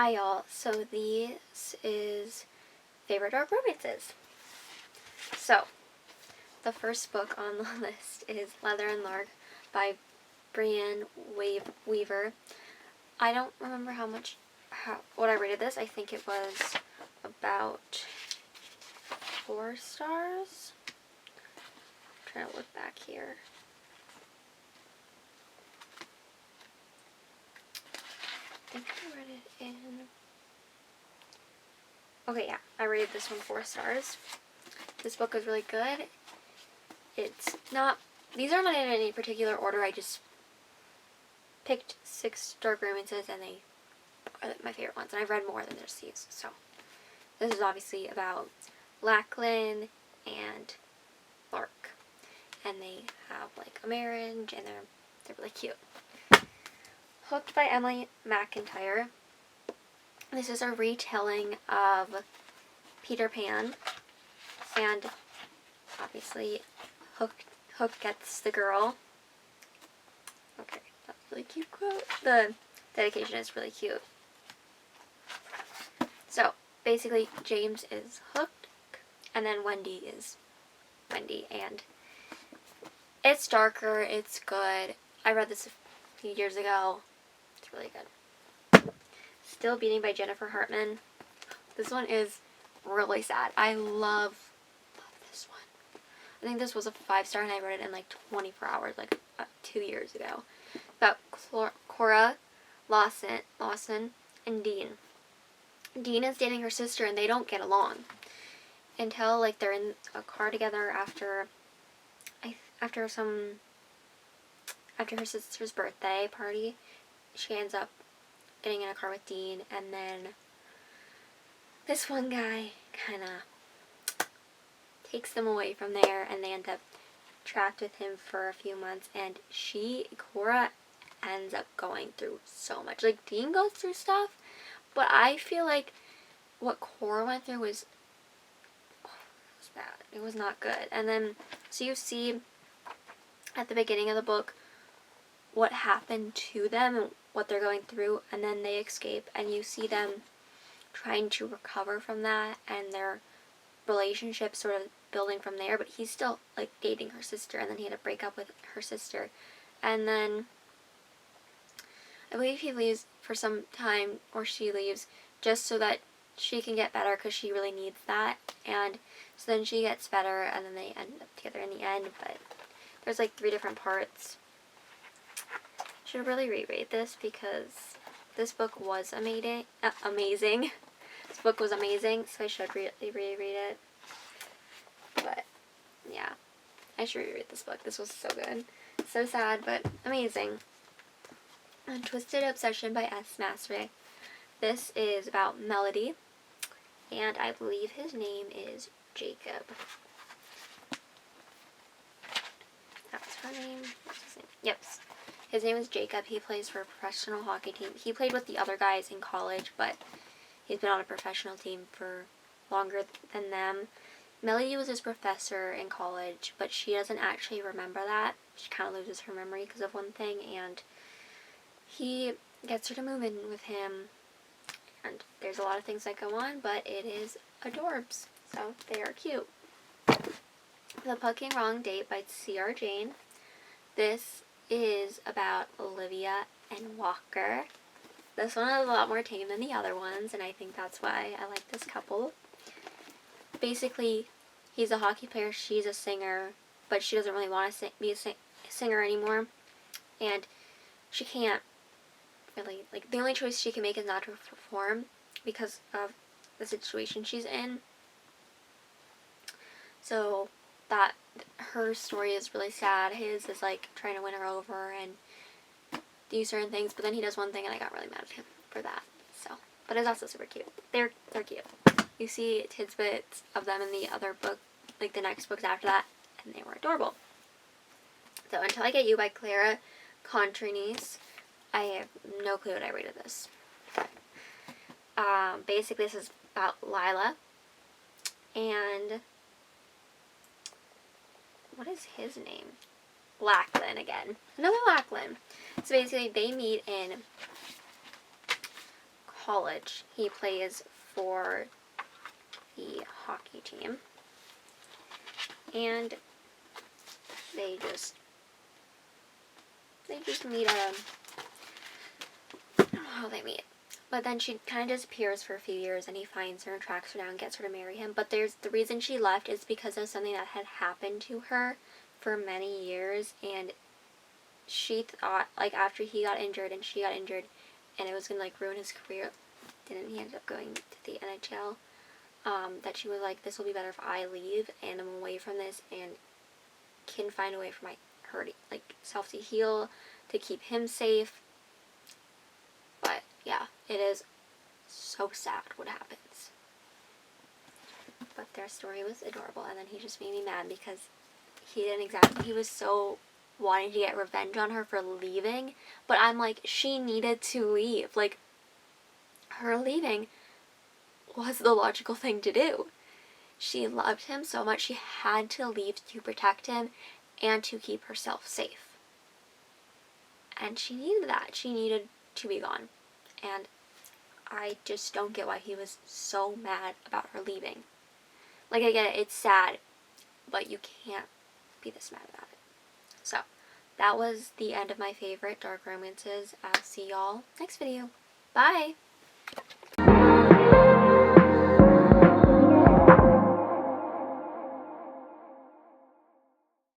Hi y'all, so this is Favorite Dark Romances. So, the first book on the list is Leather and Lark by Brianne Weaver. I don't remember what I rated this. I think it was about 4 stars. I'm trying to look back here. I think I read it in... Okay, yeah, I rated this one 4 stars. This book is really good. It's not... These are not in any particular order. I just picked 6 dark romances and they are my favorite ones. And I've read more than just these. So, this is obviously about Lachlan and Lark. And they have like a marriage and they're really cute. Hooked by Emily McIntyre. This is a retelling of Peter Pan. And obviously Hook gets the girl. Okay, that's a really cute quote. The dedication is really cute. So, basically, James is Hook, and then Wendy is Wendy, and it's darker, it's good. I read this a few years ago. It's really good. Still Beating by Jennifer Hartman. This one is really sad. I love this one. I think this was a 5-star and I read it in like 24 hours, like 2 years ago. About Cora, Lawson, and Dean. Dean is dating her sister and they don't get along until like they're in a car together after her sister's birthday party. She ends up getting in a car with Dean, and then this one guy kind of takes them away from there, and they end up trapped with him for a few months, and Cora ends up going through so much. Like, Dean goes through stuff, but I feel like what Cora went through was bad. It was not good. And then, so you see at the beginning of the book what happened to them and what they're going through, and then they escape, and you see them trying to recover from that, and their relationship sort of building from there. But he's still like dating her sister, and then he had to break up with her sister, and then I believe he leaves for some time, or she leaves just so that she can get better, because she really needs that. And so then she gets better, and then they end up together in the end. But there's like 3 different parts. I should really reread this because this book was amazing. This book was amazing, so I should really reread it. But yeah, I should reread this book. This was so good. So sad, but amazing. Twisted Obsession by S. Masrick. This is about Melody, and I believe his name is Jacob. That's her name. What's his name? Yep. His name is Jacob. He plays for a professional hockey team. He played with the other guys in college, but he's been on a professional team for longer than them. Melody was his professor in college, but she doesn't actually remember that. She kind of loses her memory because of one thing, and he gets her to move in with him, and there's a lot of things that go on, but it is adorbs, so they are cute. The Fucking Wrong Date by C.R. Jane. This is about Olivia and Walker. This one is a lot more tame than the other ones, and I think that's why I like this couple. Basically, he's a hockey player, she's a singer, but she doesn't really want to be a singer anymore, and she can't really, like, the only choice she can make is not to perform because of the situation she's in. So that her story is really sad. His is like trying to win her over and do certain things, but then he does one thing and I got really mad at him for that. So, but it's also super cute. They're cute. You see tidbits of them in the other book, like the next books after that, and they were adorable. So, Until I Get You by Clara Contreras. I have no clue what I rated this. Basically, this is about Lila and what is his name? Lachlan again. Another Lachlan. So basically, they meet in college. He plays for the hockey team. And they just meet at I don't know how they meet. But then she kind of disappears for a few years, and he finds her and tracks her down and gets her to marry him. But the reason she left is because of something that had happened to her for many years, and she thought, like, after he got injured and she got injured, and it was going to, like, ruin his career, didn't he end up going to the NHL, that she was like, this will be better if I leave, and I'm away from this, and can find a way for her to, like, self to heal, to keep him safe. But, yeah, it is so sad what happens. But their story was adorable, and then he just made me mad because he was so wanting to get revenge on her for leaving, but I'm like, she needed to leave. Like, her leaving was the logical thing to do. She loved him so much, she had to leave to protect him and to keep herself safe. And she needed that. She needed to be gone. And I just don't get why he was so mad about her leaving. Like, I get it, it's sad, but you can't be this mad about it. So, that was the end of my favorite dark romances. I'll see y'all next video. Bye!